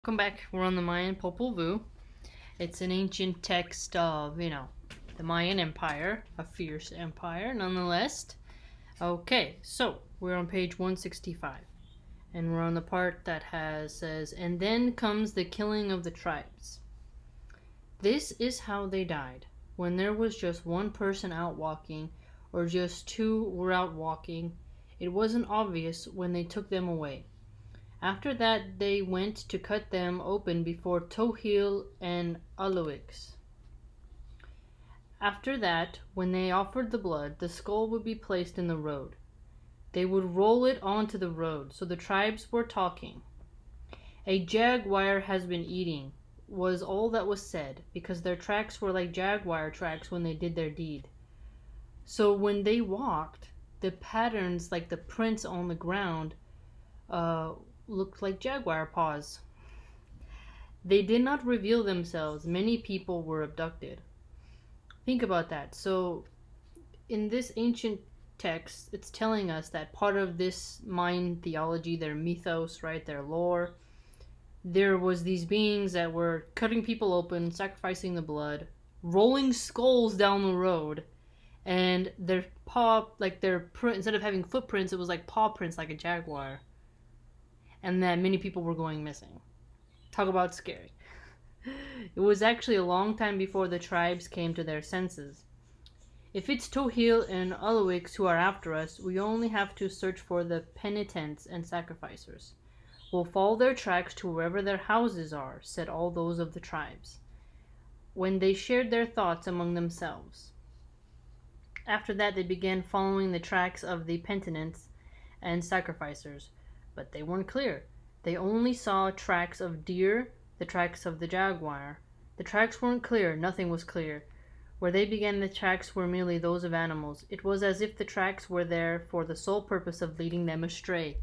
Welcome back. We're on the Mayan Popol Vuh. It's an ancient text of, the Mayan Empire, a fierce empire nonetheless. Okay, so we're on page 165, and we're on the part that says, and then comes the killing of the tribes. This is how they died. When there was just one person out walking, or just two were out walking, it wasn't obvious when they took them away. After that they went to cut them open before Tohil and Aloix. After that, when they offered the blood, the skull would be placed in the road. They would roll it onto the road, so the tribes were talking. A jaguar has been eating, was all that was said, because their tracks were like jaguar tracks when they did their deed. So when they walked, the patterns, like the prints on the ground, looked like jaguar paws. They did not reveal themselves. Many people were abducted. Think about that. So, in this ancient text, it's telling us that part of this Mayan theology, their mythos, right, their lore, there was these beings that were cutting people open, sacrificing the blood, rolling skulls down the road, and their paw, like their print, instead of having footprints, it was like paw prints, like a jaguar. And that many people were going missing. Talk about scary. It was actually a long time before the tribes came to their senses. If it's Tohil and Aloix who are after us, we only have to search for the penitents and sacrificers. We'll follow their tracks to wherever their houses are, said all those of the tribes, when they shared their thoughts among themselves. After that they began following the tracks of the penitents and sacrificers. But they weren't clear. They only saw tracks of deer, the tracks of the jaguar. The tracks weren't clear. Nothing was clear. Where they began, the tracks were merely those of animals. It was as if the tracks were there for the sole purpose of leading them astray.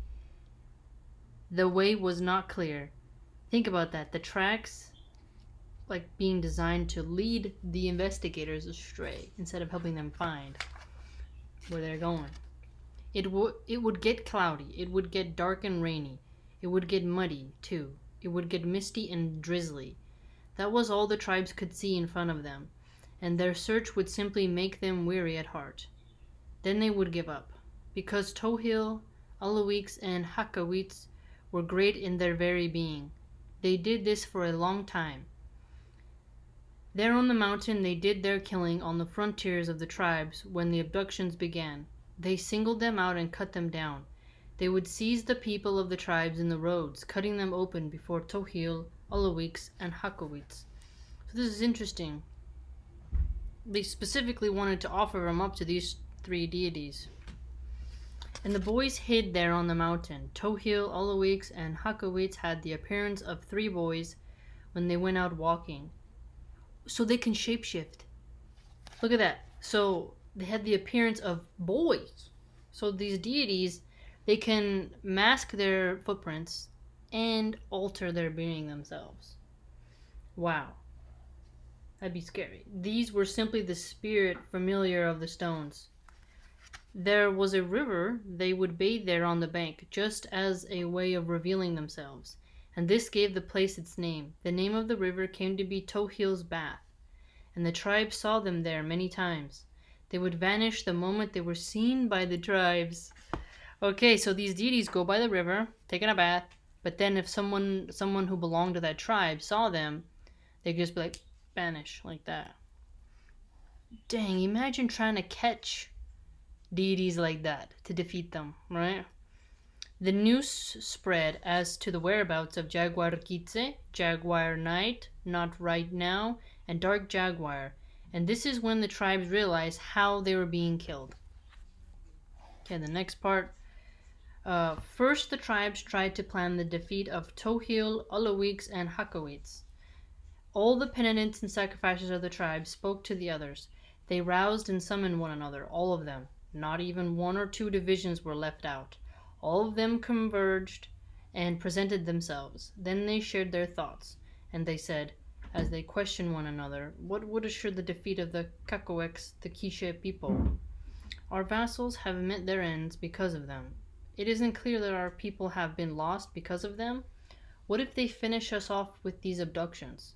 The way was not clear. Think about that. The tracks, like being designed to lead the investigators astray instead of helping them find where they're going. It would get cloudy. It would get dark and rainy. It would get muddy, too. It would get misty and drizzly. That was all the tribes could see in front of them, and their search would simply make them weary at heart. Then they would give up, because Tohil, Aloix, and Hakawits were great in their very being. They did this for a long time. There on the mountain they did their killing on the frontiers of the tribes when the abductions began. They singled them out and cut them down. They would seize the people of the tribes in the roads, cutting them open before Tohil, Aloix, and Hakawits. So this is interesting. They specifically wanted to offer them up to these three deities. And the boys hid there on the mountain. Tohil, Aloix, and Hakawits had the appearance of three boys when they went out walking. So they can shapeshift. Look at that. So they had the appearance of boys. So these deities, they can mask their footprints and alter their being themselves. Wow. That'd be scary. These were simply the spirit familiar of the stones. There was a river. They would bathe there on the bank, just as a way of revealing themselves. And this gave the place its name. The name of the river came to be Tohil's Bath. And the tribe saw them there many times. They would vanish the moment they were seen by the tribes. Okay, so these deities go by the river, taking a bath, but then if someone who belonged to that tribe saw them, they'd just be like, vanish, like that. Dang, imagine trying to catch deities like that to defeat them, right? The news spread as to the whereabouts of Jaguar Kitse, Jaguar Night, Not Right Now, and Dark Jaguar. And this is when the tribes realized how they were being killed. Okay, the next part. First, the tribes tried to plan the defeat of Tohil, Aloix, and Hakawits. All the penitents and sacrificers of the tribes spoke to the others. They roused and summoned one another, all of them. Not even one or two divisions were left out. All of them converged and presented themselves. Then they shared their thoughts, and they said, as they questioned one another, what would assure the defeat of the Cacoex, the Quiche people? Our vassals have met their ends because of them. It isn't clear that our people have been lost because of them, What if they finish us off with these abductions?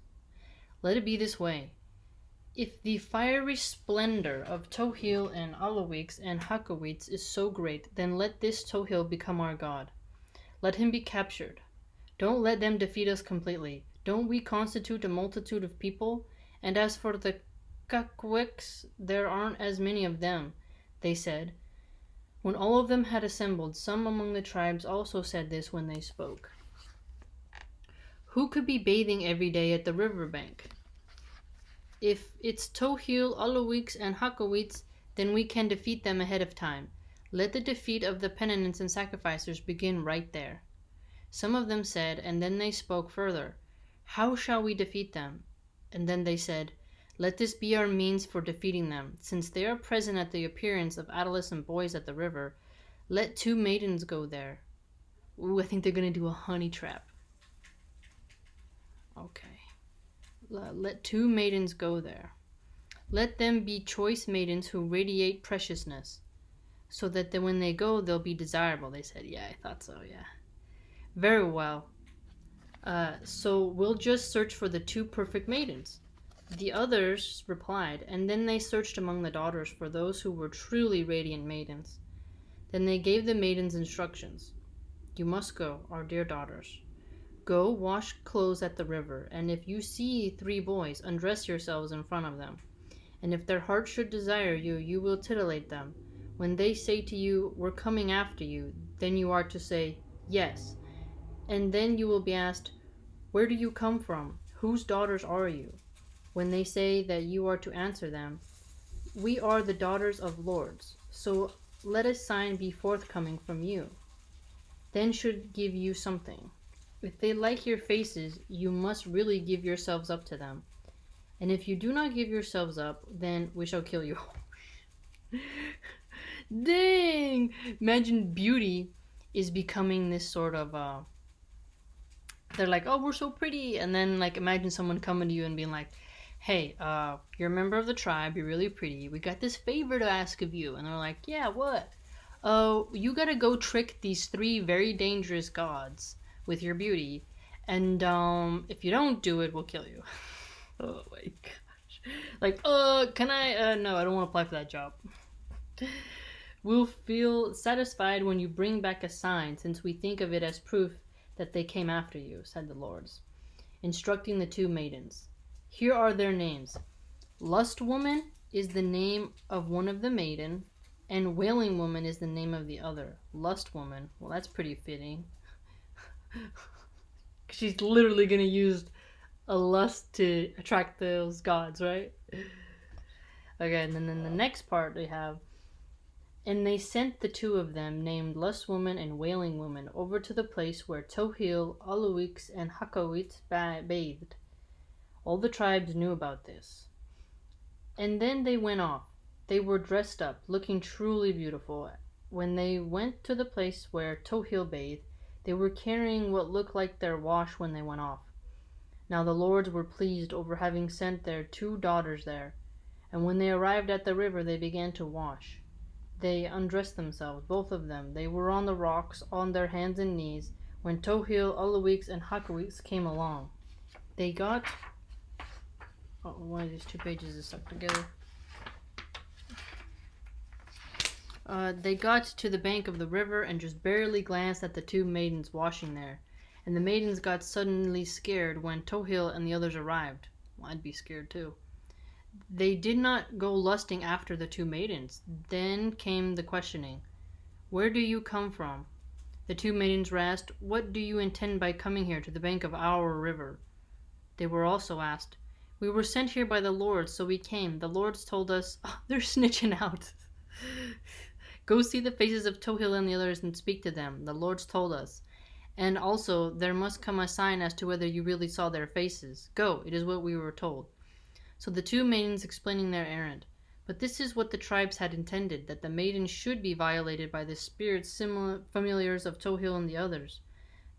Let it be this way. If the fiery splendor of Tohil and Alawix and Hakawits is so great, then let this Tohil become our god. Let him be captured. Don't let them defeat us completely. Don't we constitute a multitude of people? And as for the Kakwiks, there aren't as many of them, they said. When all of them had assembled, some among the tribes also said this when they spoke. Who could be bathing every day at the river bank? If it's Tohil, Alawix, and Hakawits, then we can defeat them ahead of time. Let the defeat of the penitents and sacrificers begin right there. Some of them said, and then they spoke further, how shall we defeat them? And then they said, let this be our means for defeating them. Since they are present at the appearance of adolescent boys at the river, let 2 maidens go there. Ooh, I think they're going to do a honey trap. Okay. Let 2 maidens go there. Let them be choice maidens who radiate preciousness, so that when they go, they'll be desirable. They said, yeah, I thought so, yeah. Very well. So we'll just search for the 2 perfect maidens. The others replied, and then they searched among the daughters for those who were truly radiant maidens. Then they gave the maidens instructions. You must go, our dear daughters. Go wash clothes at the river, and if you see 3 boys, undress yourselves in front of them. And if their hearts should desire you, you will titillate them. When they say to you, we're coming after you, then you are to say, yes. And then you will be asked, where do you come from? Whose daughters are you? When they say that you are to answer them, we are the daughters of lords, so let a sign be forthcoming from you. Then should give you something. If they like your faces, you must really give yourselves up to them. And if you do not give yourselves up, then we shall kill you. Dang! Imagine beauty is becoming this sort of, they're like, oh, we're so pretty. And then, like, imagine someone coming to you and being like, hey, you're a member of the tribe, you're really pretty, we got this favor to ask of you. And they're like, yeah, what? Oh, you gotta go trick these 3 very dangerous gods with your beauty, and if you don't do it, we'll kill you. Oh my gosh. Like, can I, no, I don't want to apply for that job. We'll feel satisfied when you bring back a sign, since we think of it as proof that they came after you, said the lords, instructing the 2 maidens. Here are their names. Lust Woman is the name of one of the maiden, and Wailing Woman is the name of the other. Lust Woman, well, that's pretty fitting. She's literally going to use a lust to attract those gods, right? Okay, and then the next part they have, and they sent the 2 of them, named Lust Woman and Wailing Woman, over to the place where Tohil, Alawix, and Hakawit bathed. All the tribes knew about this. And then they went off. They were dressed up, looking truly beautiful. When they went to the place where Tohil bathed, they were carrying what looked like their wash when they went off. Now the lords were pleased over having sent their 2 daughters there, and when they arrived at the river they began to wash. They undressed themselves, both of them. They were on the rocks, on their hands and knees, when Tohil, Alawix, and Hakawix came along. They got... Oh, one of these 2 pages is stuck together. They got to the bank of the river and just barely glanced at the 2 maidens washing there. And the maidens got suddenly scared when Tohil and the others arrived. Well, I'd be scared too. They did not go lusting after the 2 maidens. Then came the questioning. Where do you come from? The 2 maidens were asked, what do you intend by coming here to the bank of our river? They were also asked, we were sent here by the lords, so we came. The lords told us, oh, they're snitching out. Go see the faces of Tohil and the others and speak to them. The lords told us. And also, there must come a sign as to whether you really saw their faces. Go, it is what we were told. So the 2 maidens explaining their errand. But this is what the tribes had intended, that the maidens should be violated by the spirits familiars of Tohil and the others.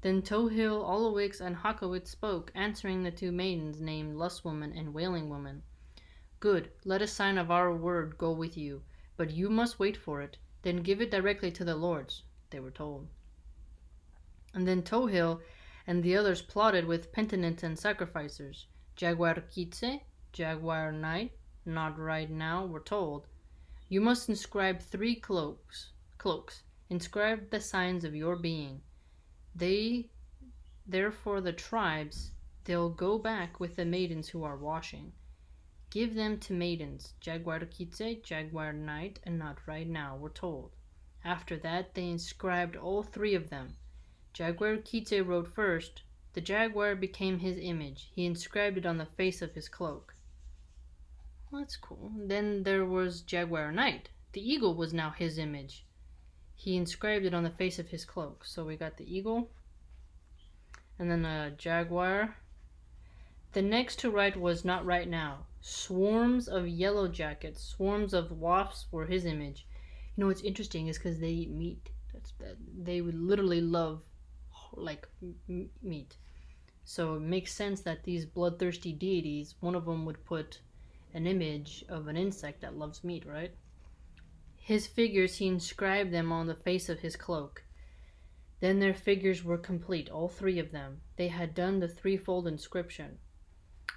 Then Tohil, Alawix, and Hakawit spoke, answering the 2 maidens named Lust Woman and Wailing Woman. Good, let a sign of our word go with you, but you must wait for it. Then give it directly to the lords, they were told. And then Tohil, And the others plotted with penitents and sacrificers. Jaguar Kitse, Jaguar Night, not right now, were told. You must inscribe 3 cloaks. Inscribe the signs of your being. Therefore the tribes, they'll go back with the maidens who are washing. Give them to maidens, Jaguar Kitse, Jaguar Night, and not right now, were told. After that, they inscribed all 3 of them. Jaguar Kitse wrote first. The jaguar became his image. He inscribed it on the face of his cloak. Well, that's cool. Then there was Jaguar Night. The eagle was now his image. He inscribed it on the face of his cloak. So we got the eagle. And then a jaguar. The next to write was not right now. Swarms of yellow jackets, swarms of wasps were his image. You know what's interesting is because they eat meat. They would literally love meat. So it makes sense that these bloodthirsty deities, one of them would put an image of an insect that loves meat, right? His figures, he inscribed them on the face of his cloak. Then their figures were complete, all 3 of them. They had done the 3-fold inscription.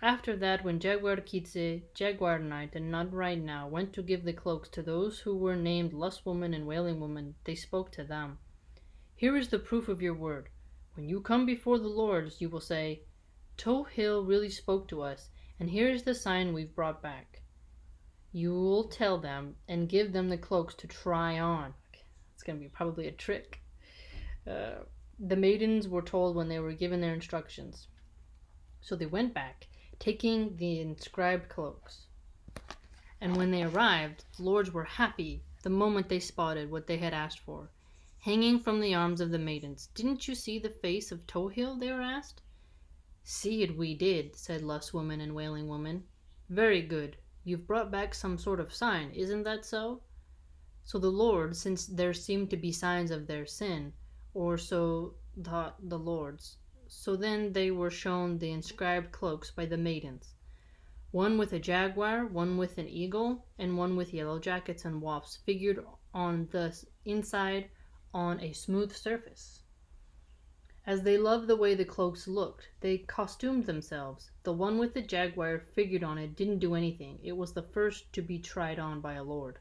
After that, when Jaguar Kitse, Jaguar Night, and Not Right Now went to give the cloaks to those who were named Lust Woman and Wailing Woman, they spoke to them. Here is the proof of your word. When you come before the lords, you will say, Tohill really spoke to us, and here is the sign we've brought back. You will tell them and give them the cloaks to try on. It's going to be probably a trick. The maidens were told when they were given their instructions. So they went back, taking the inscribed cloaks. And when they arrived, the lords were happy the moment they spotted what they had asked for. Hanging from the arms of the maidens. Didn't you see the face of Tohill? They were asked. See it we did, said Lust Woman and Wailing Woman. Very good. You've brought back some sort of sign, isn't that so? So the lords, since there seemed to be signs of their sin, or so thought the lords, so then they were shown the inscribed cloaks by the maidens. One with a jaguar, one with an eagle, and one with yellow jackets and wasps figured on the inside on a smooth surface. As they loved the way the cloaks looked, they costumed themselves. The one with the jaguar figured on it didn't do anything. It was the first to be tried on by a lord.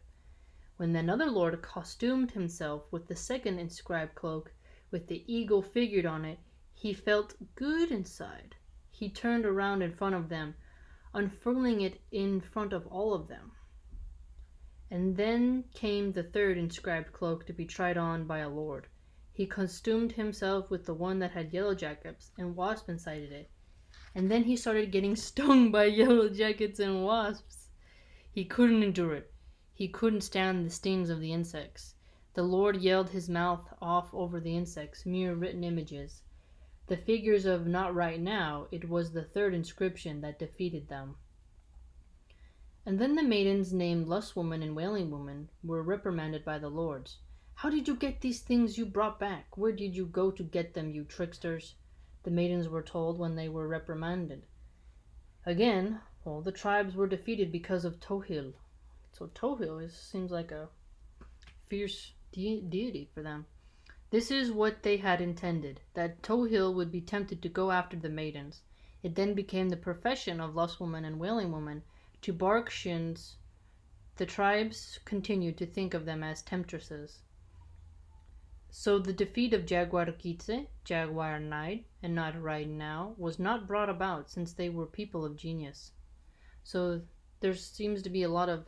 When another lord costumed himself with the second inscribed cloak, with the eagle figured on it, he felt good inside. He turned around in front of them, unfurling it in front of all of them. And then came the 3rd inscribed cloak to be tried on by a lord. He costumed himself with the one that had yellow jackets and wasps inside it. And then he started getting stung by yellow jackets and wasps. He couldn't endure it. He couldn't stand the stings of the insects. The lord yelled his mouth off over the insects, mere written images. The figures of Not Right Now, it was the 3rd inscription that defeated them. And then the maidens named Lust Woman and Wailing Woman were reprimanded by the lords. How did you get these things you brought back? Where did you go to get them, you tricksters? The maidens were told when they were reprimanded. Again, all the tribes were defeated because of Tohill. So Tohill seems like a fierce deity for them. This is what they had intended, that Tohill would be tempted to go after the maidens. It then became the profession of Lust Woman and Wailing Woman to bark shins. The tribes continued to think of them as temptresses. So the defeat of Jaguar Kitse, Jaguar Night, and Not Right Now was not brought about since they were people of genius. So there seems to be a lot of,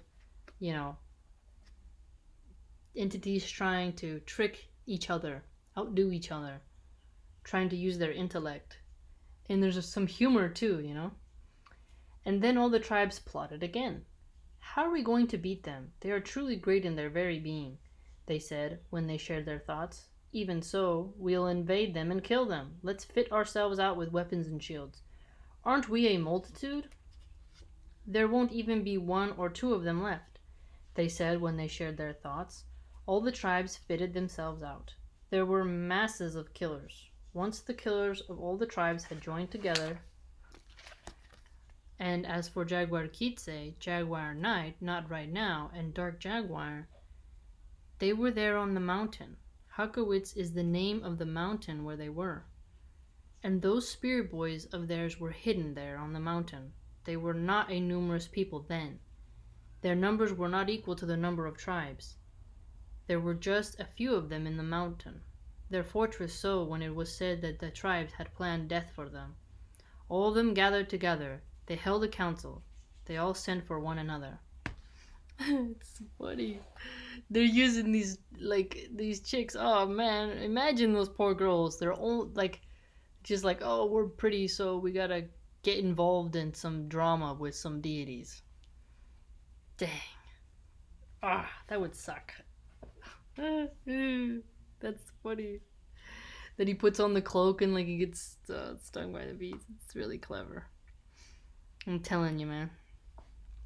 entities trying to trick each other, outdo each other, trying to use their intellect. And there's some humor too, And then all the tribes plotted again. How are we going to beat them? They are truly great in their very being, they said when they shared their thoughts. Even so, we'll invade them and kill them. Let's fit ourselves out with weapons and shields. Aren't we a multitude? There won't even be 1 or 2 of them left, they said when they shared their thoughts. All the tribes fitted themselves out. There were masses of killers. Once the killers of all the tribes had joined together, and as for Jaguar Kitse, Jaguar Night, Not Right Now, and Dark Jaguar, they were there on the mountain. Hakowitz is the name of the mountain where they were. And those spirit boys of theirs were hidden there on the mountain. They were not a numerous people then. Their numbers were not equal to the number of tribes. There were just a few of them in the mountain. Their fortress so when it was said that the tribes had planned death for them. All of them gathered together. They held a council. They all sent for one another. It's funny. They're using these chicks. Oh man, imagine those poor girls. They're all just like, oh, we're pretty, so we gotta get involved in some drama with some deities. Dang. That would suck. That's funny. That he puts on the cloak and he gets stung by the bees. It's really clever. I'm telling you, man.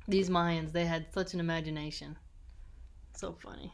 These Mayans, they had such an imagination. So funny.